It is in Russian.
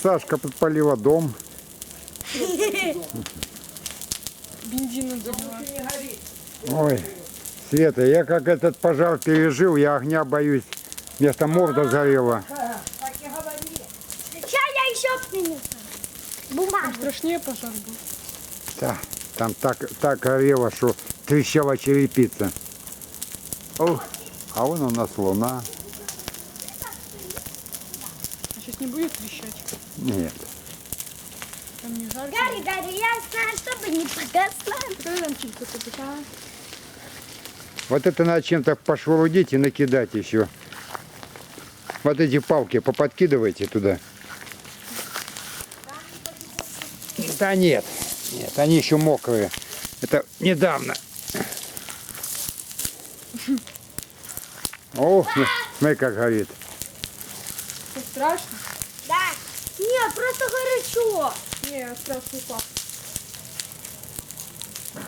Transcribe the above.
Сашка подпалила дом. Бензином залила. Ой, Света, я как этот пожар пережил, я огня боюсь. Вместо морда сгорела. Сейчас я еще принесу. Бумагу. Страшнее пожар был. Да, там так горело, что трещала черепица. Ох, а вон у нас луна. А сейчас не будет трещать? Нет. Там не жарко. Гарри, Гарри, я знаю, чтобы не погасла. Когда там чуть-чуть попытала? Вот это надо чем-то пошурудить и накидать еще. Вот эти палки поподкидывайте туда. Да нет, нет, они еще мокрые. Это недавно. О, смотри, как горит. Что, страшно? Да. Нет, просто горячо. Не, страшный факт.